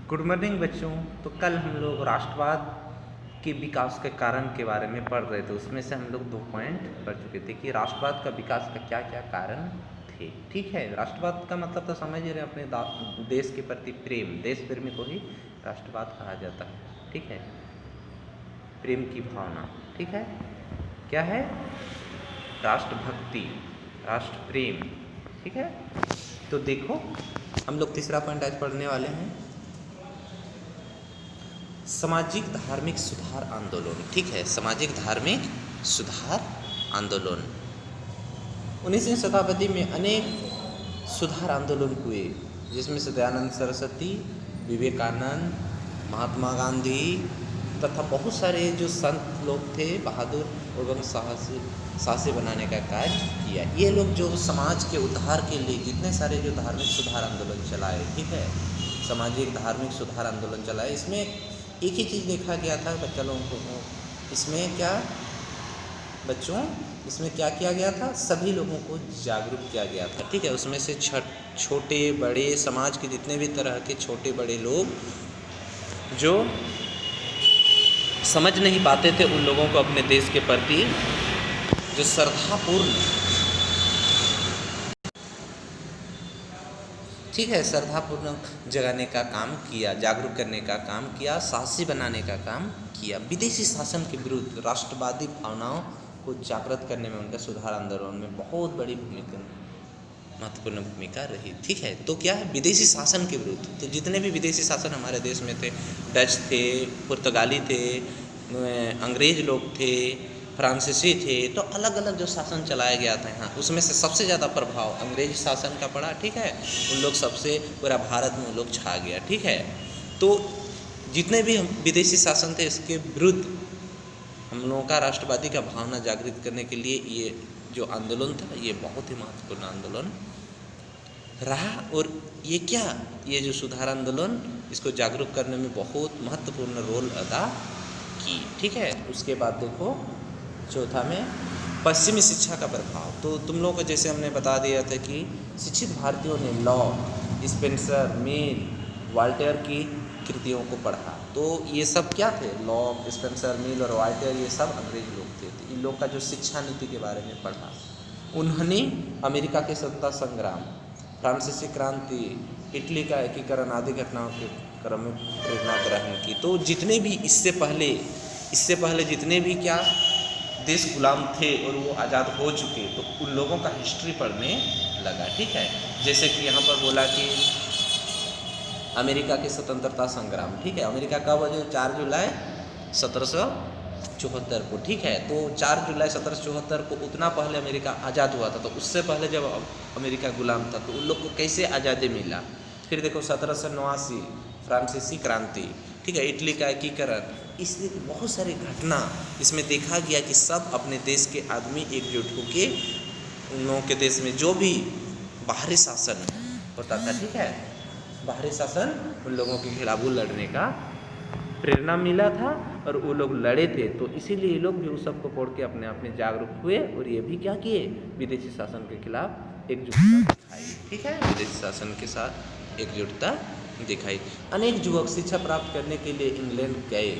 Good morning बच्चों। तो कल हम लोग राष्ट्रवाद के विकास के कारण के बारे में पढ़ रहे थे। उसमें से हम लोग 2 पॉइंट पढ़ चुके थे कि राष्ट्रवाद का विकास का क्या क्या कारण थे। ठीक है, राष्ट्रवाद का मतलब तो समझ ही रहे, अपने देश के प्रति प्रेम, देश प्रेमी को ही राष्ट्रवाद कहा जाता है। ठीक है, प्रेम की भावना। ठीक है, क्या है? राष्ट्रभक्ति, राष्ट्र प्रेम। ठीक है, तो देखो हम लोग तीसरा पॉइंट आज पढ़ने वाले हैं, सामाजिक धार्मिक सुधार आंदोलन। ठीक है, सामाजिक धार्मिक सुधार आंदोलन। 19वीं शताब्दी में अनेक सुधार आंदोलन हुए, जिसमें से दयानंद सरस्वती, विवेकानंद, महात्मा गांधी तथा बहुत सारे जो संत लोग थे, बहादुर एवं साहसी बनाने का कार्य किया। ये लोग जो समाज के उद्धार के लिए जितने सारे जो धार्मिक सुधार आंदोलन चलाए, ठीक है, सामाजिक धार्मिक सुधार आंदोलन चलाए, इसमें एक ही चीज़ देखा गया था बच्चा लोगों को। इसमें क्या बच्चों, इसमें क्या किया गया था? सभी लोगों को जागरूक किया गया था। ठीक है, उसमें से छोटे बड़े समाज के जितने भी तरह के छोटे बड़े लोग जो समझ नहीं पाते थे, उन लोगों को अपने देश के प्रति जो श्रद्धापूर्ण, ठीक है, श्रद्धापूर्ण जगाने का काम किया, जागरूक करने का काम किया, साहसी बनाने का काम किया। विदेशी शासन के विरुद्ध राष्ट्रवादी भावनाओं को जागृत करने में उनका सुधार आंदोलन में बहुत बड़ी भूमिका, महत्वपूर्ण भूमिका रही। ठीक है, तो क्या है? विदेशी शासन के विरुद्ध। तो जितने भी विदेशी शासन हमारे देश में थे, डच थे, पुर्तगाली थे, अंग्रेज लोग थे, फ्रांसीसी थे, तो अलग अलग जो शासन चलाया गया था यहाँ, उसमें से सबसे ज़्यादा प्रभाव अंग्रेजी शासन का पड़ा। ठीक है, उन लोग सबसे पूरा भारत में उन लोग छा गया। ठीक है, तो जितने भी विदेशी शासन थे, इसके विरुद्ध हम लोगों का राष्ट्रवादी का भावना जागृत करने के लिए ये जो आंदोलन था, ये बहुत ही महत्वपूर्ण आंदोलन रहा। और ये क्या, ये जो सुधार आंदोलन, इसको जागरूक करने में बहुत महत्वपूर्ण रोल अदा की। ठीक है, उसके बाद देखो चौथा में पश्चिमी शिक्षा का प्रभाव। तो तुम लोगों को जैसे हमने बता दिया था कि शिक्षित भारतीयों ने लॉ, स्पेंसर, मिल, वॉल्टेयर की कृतियों को पढ़ा। तो ये सब क्या थे? लॉ, स्पेंसर, मिल और वॉल्टेयर, ये सब अंग्रेज लोग थे। इन लोग का जो शिक्षा नीति के बारे में पढ़ा। उन्होंने अमेरिका के स्वतंत्रता संग्राम, फ्रांसीसी क्रांति, इटली का एकीकरण आदि घटनाओं के क्रम में प्रेरणा ग्रहण की। तो जितने भी इससे पहले जितने भी क्या देश गुलाम थे और वो आज़ाद हो चुके, तो उन लोगों का हिस्ट्री पढ़ने लगा। ठीक है, जैसे कि यहाँ पर बोला कि अमेरिका के स्वतंत्रता संग्राम। ठीक है, अमेरिका कब हुआ? 4 जुलाई 1774 को। ठीक है, तो 4 जुलाई 1774 को उतना पहले अमेरिका आज़ाद हुआ था। तो उससे पहले जब अमेरिका गुलाम था, तो उन लोग को कैसे आज़ादी मिला? फिर देखो 1789 फ्रांसीसी क्रांति, ठीक है, इटली का एकीकरण, इसलिए बहुत सारी घटना इसमें देखा गया कि सब अपने देश के आदमी एकजुट होकर उन लोगों के देश में जो भी बाहरी शासन होता था, ठीक है, बाहरी शासन, उन लोगों के खिलाफ लड़ने का प्रेरणा मिला था और वो लोग लड़े थे। तो इसीलिए ये लोग भी उस सबको पढ़ के अपने आप में जागरूक हुए और ये भी क्या किए? विदेशी शासन के खिलाफ एकजुटता दिखाई। ठीक है, विदेशी शासन के साथ एकजुटता दिखाई। अनेक युवक शिक्षा प्राप्त करने के लिए इंग्लैंड गए।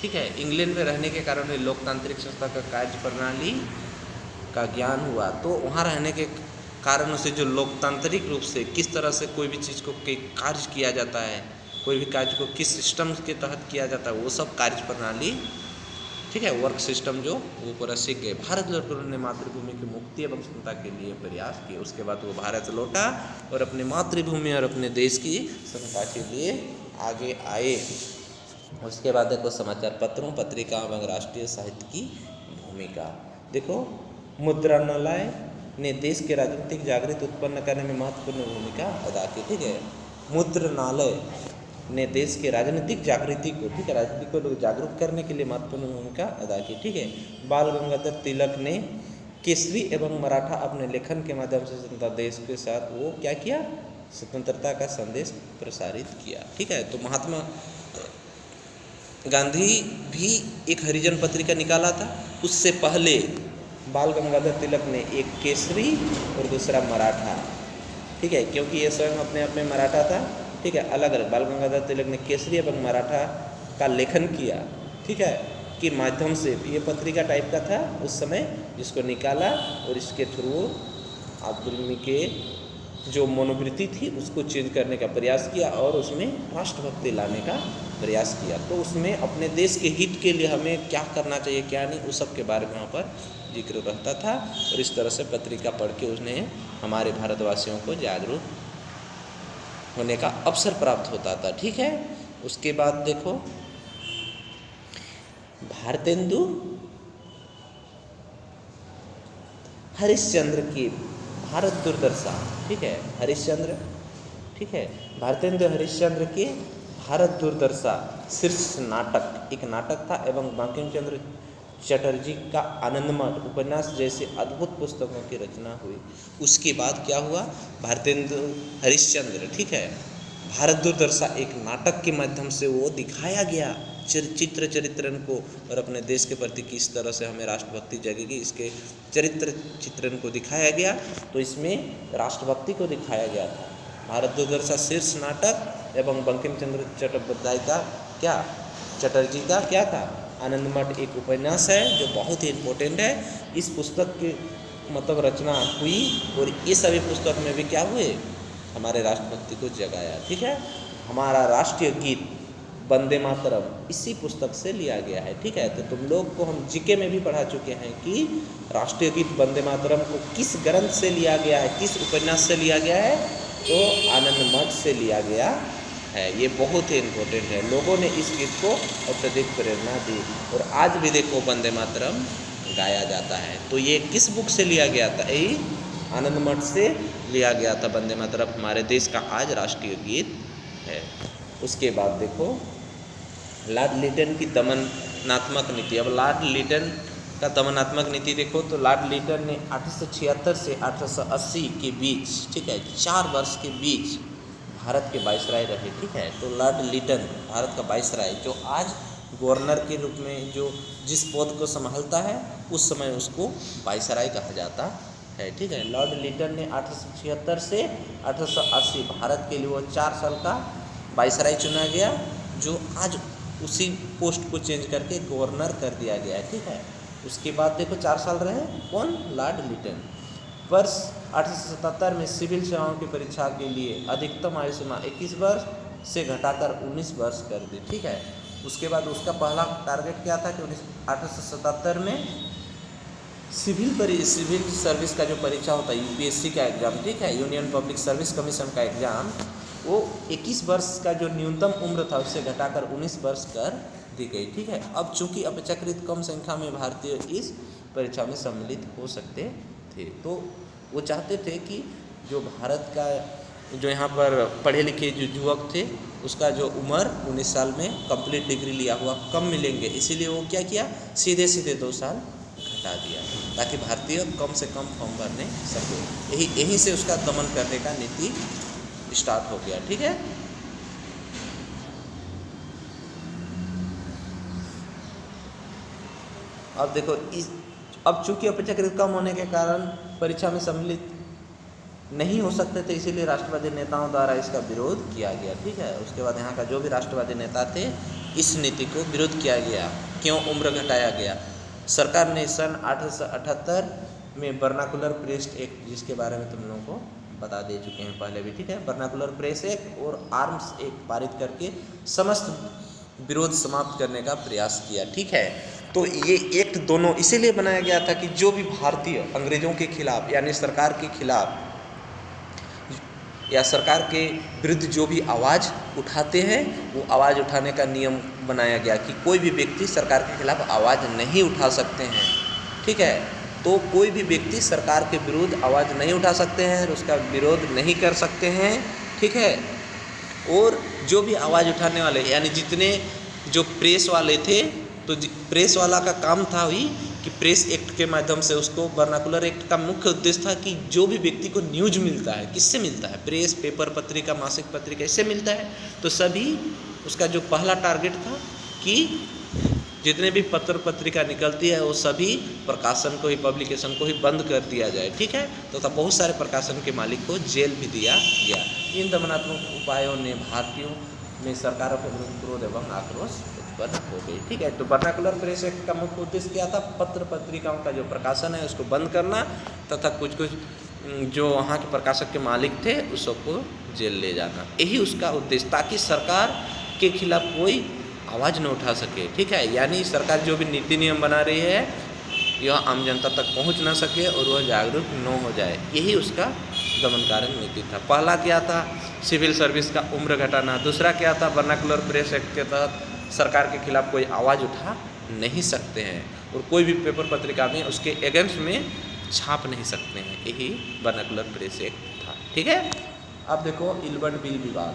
ठीक है, इंग्लैंड में रहने के कारण लोकतांत्रिक संस्था का कार्य प्रणाली का ज्ञान हुआ। तो वहाँ रहने के कारण से जो लोकतांत्रिक रूप से किस तरह से कोई भी चीज़ को कार्य किया जाता है, कोई भी कार्य को किस सिस्टम के तहत किया जाता है, वो सब कार्य प्रणाली, ठीक है, वर्क सिस्टम जो वो पूरा सीख गए। भारत लौटकर उन्होंने मातृभूमि की मुक्ति एवं स्वतंत्रता के लिए प्रयास किए। उसके बाद वो भारत लौटा और अपने मातृभूमि और अपने देश की स्वतंत्रता के लिए आगे आए। उसके बाद देखो समाचार पत्रों, पत्रिका एवं राष्ट्रीय साहित्य की भूमिका। देखो मुद्रणालय ने देश के राजनीतिक जागृति उत्पन्न करने में महत्वपूर्ण भूमिका अदा की। ठीक है, मुद्रणालय ने देश के राजनीतिक जागृति को, ठीक है, राजनीति को लोग जागरूक करने के लिए महत्वपूर्ण भूमिका अदा की। ठीक है, बाल गंगाधर तिलक ने केसरी एवं मराठा अपने लेखन के माध्यम से स्वतंत्रता देश के साथ वो क्या किया? स्वतंत्रता का संदेश प्रसारित किया। ठीक है, तो महात्मा गांधी भी एक हरिजन पत्रिका निकाला था। उससे पहले बाल गंगाधर तिलक ने एक केसरी और दूसरा मराठा, ठीक है, क्योंकि ये स्वयं अपने आप में मराठा था, ठीक है, अलग अलग बाल गंगाधर तिलक ने केसरी एवं मराठा का लेखन किया, ठीक है, के माध्यम से। ये पत्रिका टाइप का था उस समय, जिसको निकाला और इसके थ्रू अब्दुल के जो मनोवृत्ति थी उसको चेंज करने का प्रयास किया और उसमें राष्ट्रभक्ति लाने का प्रयास किया। तो उसमें अपने देश के हित के लिए हमें क्या करना चाहिए क्या नहीं, उस सब के बारे में वहाँ पर जिक्र रहता था। और इस तरह से पत्रिका पढ़ के उसने हमारे भारतवासियों को जागरूक होने का अवसर प्राप्त होता था, ठीक है। उसके बाद देखो भारतेंदु हरिश्चंद्र की भारत दुर्दशा, ठीक है, हरिश्चंद्र, ठीक है, भारतेंदु हरिश्चंद्र की भारत दुर्दशा शीर्ष नाटक एक नाटक था एवं बंकिम चंद्र चटर्जी का आनंदमठ उपन्यास जैसे अद्भुत पुस्तकों की रचना हुई। उसके बाद क्या हुआ, भारतेंदु हरिश्चंद्र, ठीक है, भारत दुर्दशा एक नाटक के माध्यम से वो दिखाया गया चरित्रन को और अपने देश के प्रति किस तरह से हमें राष्ट्रभक्ति जगेगी, इसके चरित्र चित्रण को दिखाया गया। तो इसमें राष्ट्रभक्ति को दिखाया गया था। भारत दुर्दशा शीर्ष नाटक एवं बंकिम चंद्र चट्टोपाध्याय का क्या, चटर्जी का क्या था, आनंदमठ एक उपन्यास है जो बहुत ही इम्पोर्टेंट है। इस पुस्तक की मतलब रचना हुई और ये सभी पुस्तक में भी क्या हुए, हमारे राष्ट्रभक्ति को जगाया, ठीक है। हमारा राष्ट्रीय गीत वंदे मातरम इसी पुस्तक से लिया गया है, ठीक है। तो तुम लोग को हम जीके में भी पढ़ा चुके हैं कि राष्ट्रीय गीत वंदे मातरम को किस ग्रंथ से लिया गया है, किस उपन्यास से लिया गया है, तो आनंदमठ से लिया गया है। ये बहुत ही इम्पोर्टेंट है। लोगों ने इस गीत को अत्यधिक प्रेरणा दी और आज भी देखो वंदे मातरम गाया जाता है। तो ये किस बुक से लिया गया था, यही आनंदमठ से लिया गया था। वंदे मातरम हमारे देश का आज राष्ट्रीय गीत है। उसके बाद देखो लॉर्ड लिटन की दमनात्मक नीति। अब लॉर्ड लिटन का दमनात्मक नीति देखो तो लॉर्ड लिटन ने 1876 से 1880 के बीच, ठीक है, 4 वर्ष के बीच भारत के वाइसराय रहे, ठीक है। तो लॉर्ड लिटन भारत का वाइसराय जो आज गवर्नर के रूप में जो जिस पद को संभालता है उस समय उसको वाइसराय कहा जाता है, ठीक है। लॉर्ड लिटन ने 1876 से 1880 भारत के लिए वो 4 साल का वाइसराय चुना गया, जो आज उसी पोस्ट को चेंज करके गवर्नर कर दिया गया है, ठीक है। उसके बाद देखो 4 साल रहे कौन, लॉर्ड लिटन। वर्ष 1877 में सिविल सेवाओं की परीक्षा के लिए अधिकतम आयु सीमा 21 वर्ष से घटाकर 19 वर्ष कर दी, ठीक है। उसके बाद उसका पहला टारगेट क्या था कि 1877 में सिविल सर्विस का जो परीक्षा होता है यूपीएससी का एग्ज़ाम, ठीक है, यूनियन पब्लिक सर्विस कमीशन का एग्ज़ाम, वो 21 वर्ष का जो न्यूनतम उम्र था उससे घटाकर 19 वर्ष कर दी गई, ठीक है। अब चूंकि अपेक्षाकृत कम संख्या में भारतीय इस परीक्षा में सम्मिलित हो सकते थे, तो वो चाहते थे कि जो भारत का जो यहाँ पर पढ़े लिखे जो युवक थे उसका जो उम्र 19 साल में कंप्लीट डिग्री लिया हुआ कम मिलेंगे, इसीलिए वो क्या किया, सीधे 2 साल घटा दिया ताकि भारतीय कम से कम फॉर्म भरने सके। यही से उसका दमन करने का नीति स्टार्ट हो गया, ठीक है। अब देखो अब चूंकि अपेक्षाकृत कम होने के कारण परीक्षा में सम्मिलित नहीं हो सकते थे, इसीलिए राष्ट्रवादी नेताओं द्वारा इसका विरोध किया गया, ठीक है। उसके बाद यहाँ का जो भी राष्ट्रवादी नेता थे इस नीति को विरोध किया गया। क्यों उम्र घटाया गया, सरकार ने सन 1878 में वर्नाकुलर प्रेस एक्ट, जिसके बारे में तुम लोगों को बता दे चुके हैं पहले भी, ठीक है, वर्नाकुलर प्रेस एक्ट और आर्म्स एक्ट पारित करके समस्त विरोध समाप्त करने का प्रयास किया, ठीक है। तो ये एक्ट दोनों इसीलिए बनाया गया था कि जो भी भारतीय अंग्रेजों के खिलाफ यानी सरकार के खिलाफ या सरकार के विरुद्ध जो भी आवाज़ उठाते हैं वो आवाज़ उठाने का नियम बनाया गया कि कोई भी व्यक्ति सरकार के खिलाफ आवाज़ नहीं उठा सकते हैं, ठीक है। तो कोई भी व्यक्ति सरकार के विरुद्ध आवाज़ नहीं उठा सकते हैं और उसका विरोध नहीं कर सकते हैं, ठीक है। और जो भी आवाज़ उठाने वाले यानी जितने जो प्रेस वाले थे, तो प्रेस वाला का काम था ही कि प्रेस एक्ट के माध्यम से उसको वर्नाकुलर एक्ट का मुख्य उद्देश्य था कि जो भी व्यक्ति को न्यूज मिलता है, किससे मिलता है, प्रेस, पेपर, पत्रिका, मासिक पत्रिका, इससे मिलता है, तो सभी उसका जो पहला टारगेट था कि जितने भी पत्र पत्रिका निकलती है वो सभी प्रकाशन को ही, पब्लिकेशन को ही बंद कर दिया जाए, ठीक है। तो बहुत सारे प्रकाशन के मालिक को जेल भी दिया गया। इन दमनात्मक उपायों ने भारतीयों में सरकारों के विरुद्ध क्रोध एवं आक्रोश उत्पन्न हो गई। ठीक है, तो वर्नाकुलर प्रेस एक्ट का मुख्य उद्देश्य क्या था? पत्र पत्रिकाओं का जो प्रकाशन है उसको बंद करना तथा कुछ कुछ जो वहाँ के प्रकाशक के मालिक थे उस सबको जेल ले जाना, यही उसका उद्देश्य, ताकि सरकार के खिलाफ कोई आवाज़ न उठा सके। ठीक है, यानी सरकार जो भी नीति नियम बना रही है यह आम जनता तक पहुंच ना सके और वह जागरूक न हो जाए, यही उसका दमनकारक नीति था। पहला क्या था? सिविल सर्विस का उम्र घटाना। दूसरा क्या था? वर्नाकुलर प्रेस एक्ट के तहत सरकार के खिलाफ कोई आवाज़ उठा नहीं सकते हैं और कोई भी पेपर पत्रिका में उसके अगेंस्ट में छाप नहीं सकते हैं, यही वर्नाकुलर प्रेस एक्ट था। ठीक है, अब देखो इल्बर्ट बिल विवाद।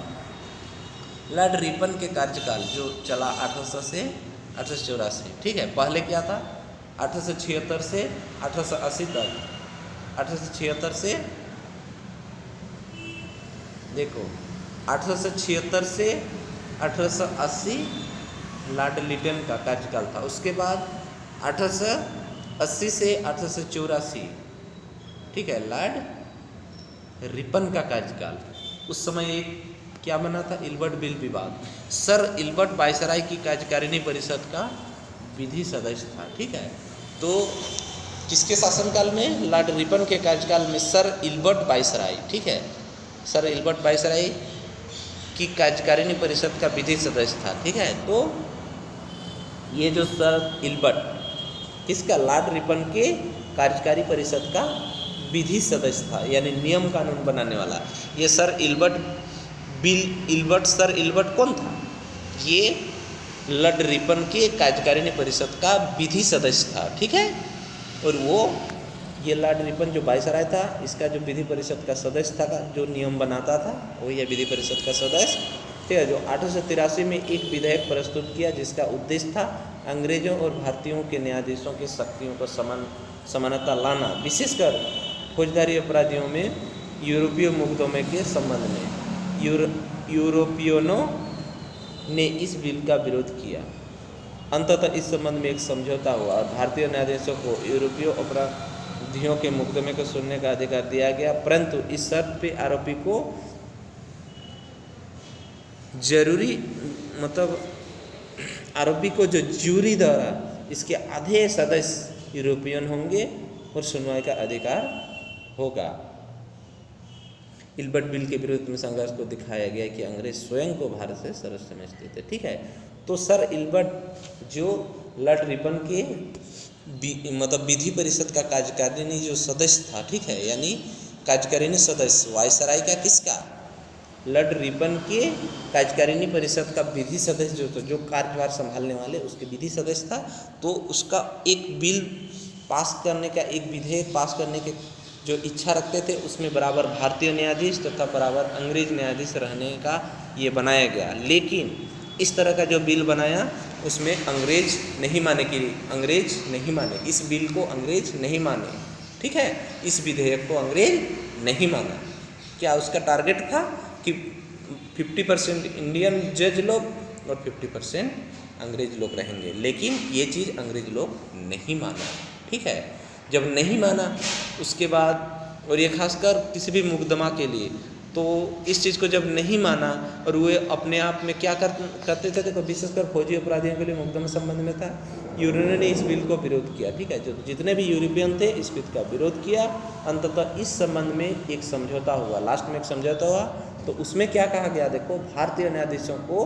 लॉर्ड रिपन के कार्यकाल जो चला 1800 से 1884। ठीक है, पहले क्या था? 1876 से 1880 तक। 1876 से देखो 1876 से 1880 लॉर्ड लिटन का कार्यकाल था। उसके बाद 1880 से 1884, ठीक है, लॉर्ड रिपन का कार्यकाल। उस समय एक क्या बना था? इल्बर्ट बिल विवाद। सर इल्बर्ट वायसराय की कार्यकारिणी परिषद का विधि सदस्य था। ठीक है, तो किसके शासनकाल में? लॉर्ड रिपन के कार्यकाल में सर इल्बर्ट वायसराय, ठीक है, सर इल्बर्ट वायसराय की कार्यकारिणी परिषद का विधि सदस्य था। ठीक है, तो ये जो सर इल्बर्ट किसका? लॉर्ड रिपन के कार्यकारी परिषद का विधि सदस्य था, यानी नियम कानून बनाने वाला। ये सर सर इल्बर्ट कौन था? ये लॉर्ड रिपन के कार्यकारिणी परिषद का विधि सदस्य था। ठीक है, और वो ये लॉर्ड रिपन जो वायसराय था इसका जो विधि परिषद का सदस्य था, जो नियम बनाता था, वो ये विधि परिषद का सदस्य। ठीक है, जो 1883 में एक विधेयक प्रस्तुत किया जिसका उद्देश्य था अंग्रेजों और भारतीयों के न्यायाधीशों की शक्तियों को समानता लाना, विशेषकर फौजदारी अपराधियों में यूरोपीय मुकदमे के संबंध में। यूरोपियनों ने इस बिल का विरोध किया। अंततः इस संबंध में एक समझौता हुआ और भारतीय न्यायाधीशों को यूरोपीय अपराधियों के मुकदमे को सुनने का अधिकार दिया गया, परंतु इस शर्त पे आरोपी को आरोपी को जो ज्यूरी द्वारा इसके आधे सदस्य यूरोपियन होंगे और सुनवाई का अधिकार होगा। इल्बर्ट बिल के विरुद्ध में संघर्ष को दिखाया गया कि अंग्रेज स्वयं को भारत से सरल समझते थे। ठीक है, तो सर इल्बर्ट जो लॉर्ड रिपन के विधि परिषद का कार्यकारिणी जो सदस्य था, ठीक है, यानी कार्यकारिणी सदस्य वायसराय का किसका? लॉर्ड रिपन के कार्यकारिणी परिषद का विधि सदस्य जो कार्यभार संभालने वाले उसके विधि सदस्य था। तो उसका एक बिल पास करने का, एक विधेयक पास करने के जो इच्छा रखते थे उसमें बराबर भारतीय न्यायाधीश तथा बराबर अंग्रेज न्यायाधीश रहने का ये बनाया गया। लेकिन इस तरह का जो बिल बनाया उसमें अंग्रेज नहीं माने, इस बिल को अंग्रेज नहीं माने। ठीक है, इस विधेयक को अंग्रेज नहीं माना। क्या उसका टारगेट था कि 50% इंडियन जज लोग और 50% अंग्रेज लोग रहेंगे, लेकिन ये चीज़ अंग्रेज लोग नहीं माना। ठीक है, जब नहीं माना उसके बाद, और ये खासकर किसी भी मुकदमा के लिए, तो इस चीज़ को जब नहीं माना और वे अपने आप में क्या करते थे, तो विशेषकर फौजी अपराधियों के लिए मुकदमा संबंध में था, यूरोपियन ने इस बिल को विरोध किया। ठीक है, जो जितने भी यूरोपियन थे इस बिल का विरोध किया। अंततः इस संबंध में एक समझौता हुआ, लास्ट में एक समझौता हुआ। तो उसमें क्या कहा गया? देखो, भारतीय न्यायाधीशों को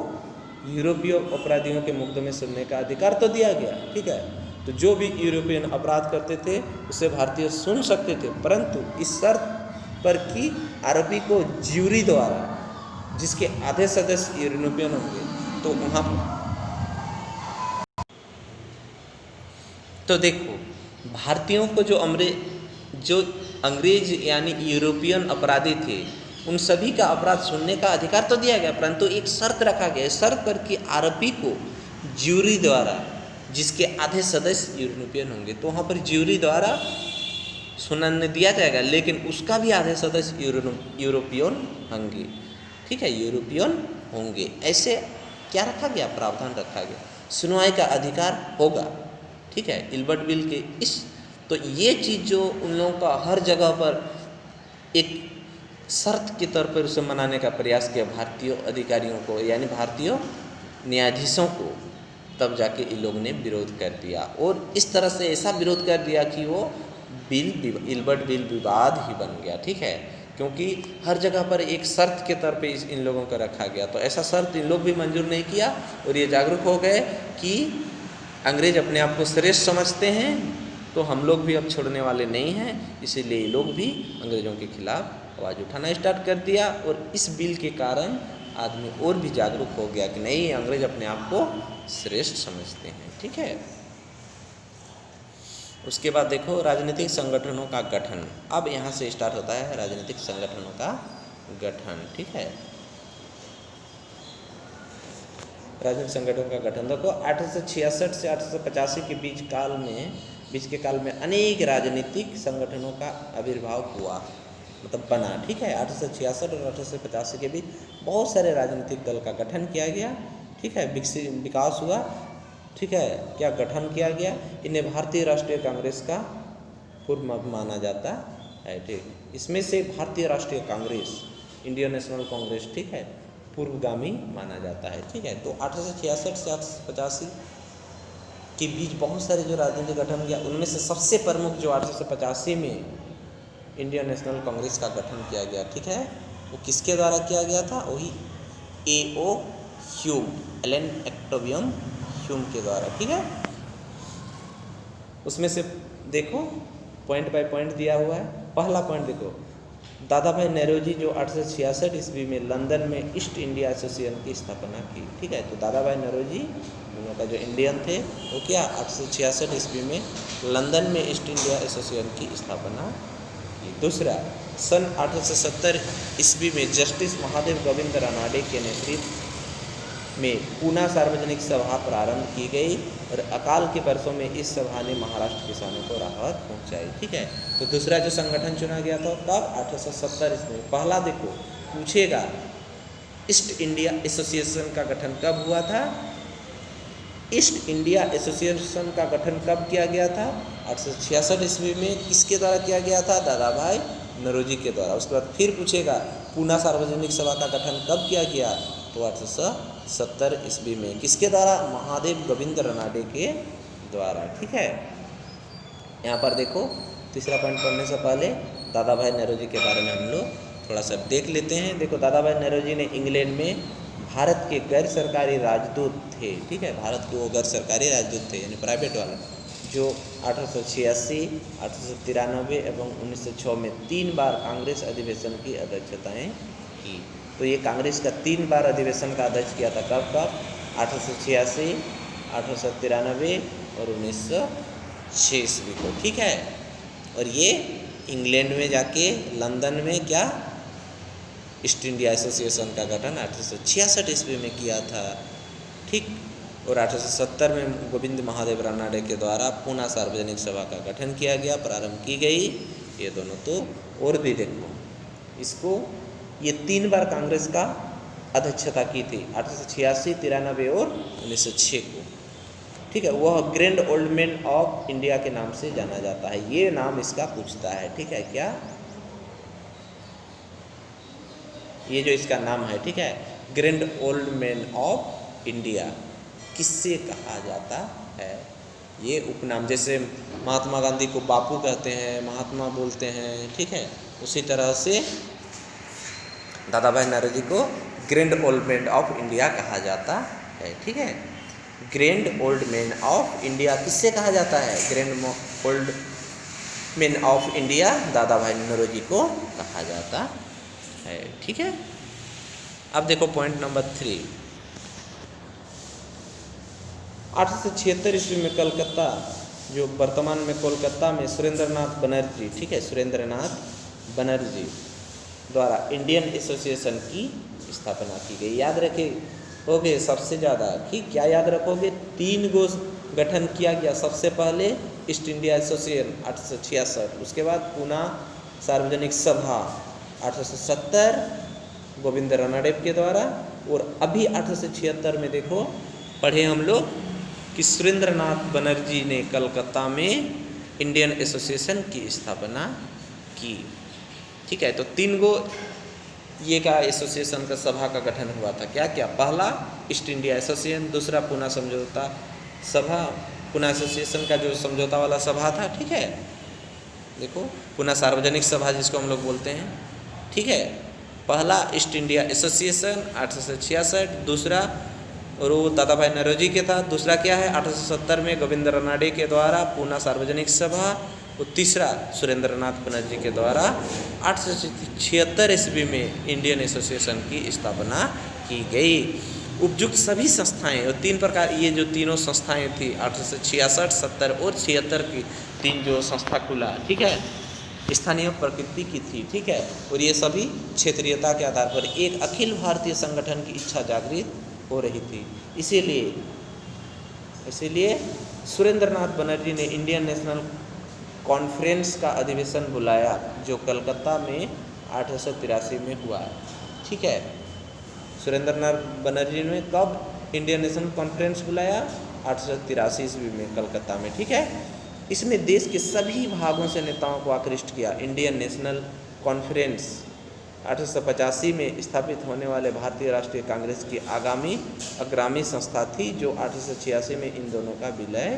यूरोपीय अपराधियों के मुकदमे सुनने का अधिकार तो दिया गया। ठीक है, तो जो भी यूरोपियन अपराध करते थे उसे भारतीय सुन सकते थे, परंतु इस शर्त पर कि आरोपी को ज्यूरी द्वारा, जिसके आधे सदस्य यूरोपियन होंगे, तो वहाँ तो देखो भारतीयों को जो अंग्रेज यानी यूरोपियन अपराधी थे उन सभी का अपराध सुनने का अधिकार तो दिया गया, परंतु एक शर्त रखा गया। शर्त पर कि आरोपी को ज्यूरी द्वारा, जिसके आधे सदस्य यूरोपियन होंगे, तो वहाँ पर ज्यूरी द्वारा सुनाने दिया जाएगा, लेकिन उसका भी आधे सदस्य यूरोपियन होंगे। ठीक है, यूरोपियन होंगे। ऐसे क्या रखा गया? प्रावधान रखा गया, सुनवाई का अधिकार होगा। ठीक है, इल्बर्ट बिल के तो ये चीज़ जो उन लोगों का हर जगह पर एक शर्त के तौर पर उसे मनाने का प्रयास किया भारतीय अधिकारियों को, यानी भारतीय न्यायाधीशों को। तब जाके इन लोगों ने विरोध कर दिया, और इस तरह से ऐसा विरोध कर दिया कि वो इल्बर्ट बिल विवाद ही बन गया। ठीक है, क्योंकि हर जगह पर एक शर्त के तौर पे इन लोगों को रखा गया, तो ऐसा शर्त इन लोग भी मंजूर नहीं किया, और ये जागरूक हो गए कि अंग्रेज अपने आप को श्रेष्ठ समझते हैं, तो हम लोग भी अब छोड़ने वाले नहीं हैं। इसीलिए ये लोग भी अंग्रेज़ों के खिलाफ आवाज़ उठाना स्टार्ट कर दिया, और इस बिल के कारण आदमी और भी जागरूक हो गया कि नहीं, अंग्रेज अपने आप को श्रेष्ठ समझते हैं। ठीक है, उसके बाद देखो राजनीतिक संगठनों का गठन। अब यहाँ से स्टार्ट होता है राजनीतिक संगठनों का गठन। ठीक है, राजनीतिक संगठनों का गठन देखो 1866 से 1885 के बीच के काल में अनेक राजनीतिक संगठनों का आविर्भाव हुआ, मतलब बना। ठीक है, 1866 और 1885 के बीच बहुत सारे राजनीतिक दल का गठन किया गया। ठीक है, विकास हुआ। ठीक है, क्या गठन किया गया? इन्हें भारतीय राष्ट्रीय कांग्रेस का पूर्व माना जाता है। ठीक, इसमें से भारतीय राष्ट्रीय कांग्रेस, इंडियन नेशनल कांग्रेस, ठीक है, पूर्वगामी माना जाता है। ठीक है, तो 1866 से 1885 के बीच बहुत सारे जो राजनीतिक गठन किया, उनमें से सबसे प्रमुख जो 1885 में इंडियन नेशनल कांग्रेस का गठन किया गया। ठीक है, वो किसके द्वारा किया गया था? वही A.O. ह्यूम, एलन एक्टोवियम ह्यूम के द्वारा। ठीक है, उसमें से देखो पॉइंट बाय पॉइंट दिया हुआ है। पहला पॉइंट देखो, दादा भाई नौरोजी जो 1866 ईस्वी में लंदन में ईस्ट इंडिया एसोसिएशन की स्थापना की। ठीक है, तो दादा भाई नौरोजी दोनों का जो इंडियन थे वो क्या 1866 ईस्वी में लंदन में ईस्ट इंडिया एसोसिएशन की स्थापना की। दूसरा, सन 1870 ईस्वी में जस्टिस महादेव गोविंद रानाडे के नेतृत्व में पूना सार्वजनिक सभा प्रारंभ की गई, और अकाल के वर्षों में इस सभा ने महाराष्ट्र किसानों को राहत पहुंचाई। ठीक है, तो दूसरा जो संगठन चुना गया था कब? 1870 ईस्वी में। पहला देखो पूछेगा, ईस्ट इंडिया एसोसिएशन का गठन कब हुआ था? ईस्ट इंडिया एसोसिएशन का गठन कब किया गया था? 1866 ईस्वी में। किसके द्वारा किया गया था? दादा भाई नौरोजी के द्वारा। उसके बाद फिर पूछेगा, पूना सार्वजनिक सभा का गठन कब किया गया? तो 1870 ईस्वी में। किसके द्वारा? महादेव गोविंद रानाडे के द्वारा। ठीक है, यहाँ पर देखो तीसरा पॉइंट पढ़ने से पहले दादा भाई नौरोजी के बारे में हम लोग थोड़ा सा देख लेते हैं। देखो, दादा भाई नौरोजी ने इंग्लैंड में भारत के गैर सरकारी राजदूत थे। ठीक है, भारत के वो गैर सरकारी राजदूत थे, यानी प्राइवेट वाला, जो 1886, 1893 एवं 1906 में 3 बार कांग्रेस अधिवेशन की अध्यक्षताएं की। तो ये कांग्रेस का 3 बार अधिवेशन का अध्यक्ष किया था। कब कब? 1886, 1893 और 1906 ईस्वी को। ठीक है, और ये इंग्लैंड में जाके लंदन में क्या ईस्ट इंडिया एसोसिएशन का गठन 1866 ईस्वी में किया था। ठीक, और 1870 में गोविंद महादेव रानाडे के द्वारा पूना सार्वजनिक सभा का गठन किया गया, प्रारंभ की गई। ये दोनों तो और भी देखो, इसको ये 3 बार कांग्रेस का अध्यक्षता की थी, 1886, 93 और 1906 को। ठीक है, वह grand old man of India के नाम से जाना जाता है। ये नाम इसका पूछता है। ठीक है, क्या ये जो इसका नाम है, ठीक है, grand old man of India, किससे कहा जाता है? ये उपनाम, जैसे महात्मा गांधी को बापू कहते हैं, महात्मा बोलते हैं। ठीक है, उसी तरह से दादा भाई नौरोजी को grand old man of India कहा जाता है। ठीक है, grand old man of India किससे कहा जाता है? Grand old man of India दादा भाई नौरोजी को कहा जाता है। ठीक है, अब देखो पॉइंट नंबर 3, 1876 ईस्वी में कलकत्ता, जो वर्तमान में कोलकाता में सुरेंद्रनाथ बनर्जी, ठीक है, सुरेंद्रनाथ बनर्जी द्वारा इंडियन एसोसिएशन की स्थापना की गई। याद रखोगे सबसे ज़्यादा, ठीक, क्या याद रखोगे? 3 गो गठन किया गया। सबसे पहले ईस्ट इंडिया एसोसिएशन 1866, उसके बाद पूना सार्वजनिक सभा 1870 गोविंद रानाडे के द्वारा, और अभी 1876 में देखो पढ़े हम लोग कि सुरेंद्रनाथ बनर्जी ने कलकत्ता में इंडियन एसोसिएशन की स्थापना की। ठीक है, तो 3 गो ये क्या एसोसिएशन का सभा का गठन हुआ था, क्या क्या? पहला ईस्ट इंडिया एसोसिएशन, दूसरा पूना समझौता सभा, पूना एसोसिएशन का जो समझौता वाला सभा था, ठीक है। देखो पूना सार्वजनिक सभा जिसको हम लोग बोलते हैं, ठीक है। पहला ईस्ट इंडिया एसोसिएशन 1866, दूसरा और वो दादा भाई नौरोजी के था, दूसरा क्या है 1870 में गोविंद रानडे के द्वारा पूना सार्वजनिक सभा, और तीसरा सुरेंद्र नाथ बनर्जी के द्वारा 1876 ईस्वी में इंडियन एसोसिएशन की स्थापना की गई। उपयुक्त सभी संस्थाएं और तीन प्रकार, ये जो तीनों संस्थाएं थी 1866, 70 और 76 की तीन जो संस्था खुला, ठीक है, स्थानीय प्रकृति की थी, ठीक है। और ये सभी क्षेत्रीयता के आधार पर एक अखिल भारतीय संगठन की इच्छा जागृत हो रही थी। इसीलिए सुरेंद्र नाथ बनर्जी ने इंडियन नेशनल कॉन्फ्रेंस का अधिवेशन बुलाया जो कलकत्ता में 1883 में हुआ, ठीक है। सुरेंद्र नाथ बनर्जी ने कब इंडियन नेशनल कॉन्फ्रेंस बुलाया? 1883 ईस्वी में कलकत्ता में, ठीक है। इसने देश के सभी भागों से नेताओं को आकृष्ट किया। इंडियन नेशनल कॉन्फ्रेंस 1885 में स्थापित होने वाले भारतीय राष्ट्रीय कांग्रेस की अग्रामी संस्था थी जो 1886 में इन दोनों का विलय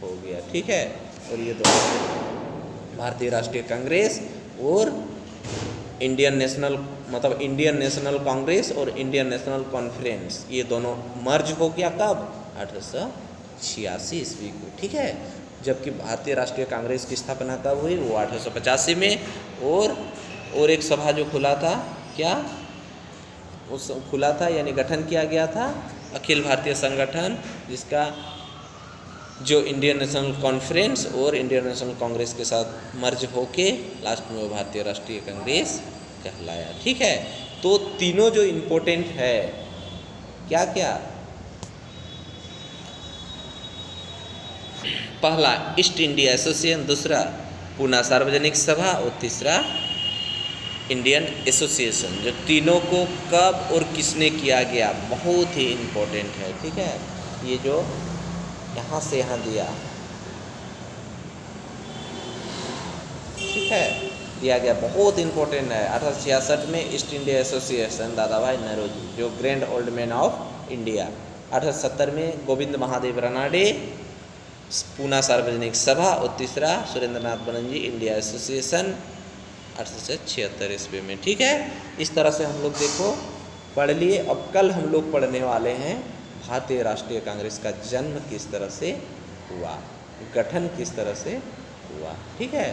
हो गया, ठीक है। और ये दोनों भारतीय राष्ट्रीय कांग्रेस और इंडियन नेशनल कांग्रेस और इंडियन नेशनल कॉन्फ्रेंस, ये दोनों मर्ज हो गया कब? 1886 ईस्वी को, ठीक है। जबकि भारतीय राष्ट्रीय कांग्रेस की स्थापना कब हुई? वो 1885 में। और एक सभा जो खुला था, क्या उस खुला था यानी गठन किया गया था अखिल भारतीय संगठन, जिसका जो इंडियन नेशनल कॉन्फ्रेंस और इंडियन नेशनल कांग्रेस के साथ मर्ज होके लास्ट में वो भारतीय राष्ट्रीय कांग्रेस कहलाया, ठीक है। तो तीनों जो इम्पोर्टेंट है, क्या क्या? पहला ईस्ट इंडिया एसोसिएशन, दूसरा पूना सार्वजनिक सभा और तीसरा इंडियन एसोसिएशन। जो तीनों को कब और किसने किया गया, बहुत ही इम्पोर्टेंट है, ठीक है। ये जो यहाँ से यहाँ दिया, ठीक है, दिया गया, बहुत इम्पोर्टेंट है। 1866 में ईस्ट इंडिया एसोसिएशन दादा भाई नौरोजी जो grand old man of India. 1870 में गोविंद महादेव रानडे पूना सार्वजनिक सभा और तीसरा सुरेंद्र नाथ बनर्जी इंडिया एसोसिएशन 1876 ईस्वी में, ठीक है। इस तरह से हम लोग देखो पढ़ लिए। अब कल हम लोग पढ़ने वाले हैं भारतीय राष्ट्रीय कांग्रेस का जन्म किस तरह से हुआ, गठन किस तरह से हुआ, ठीक है।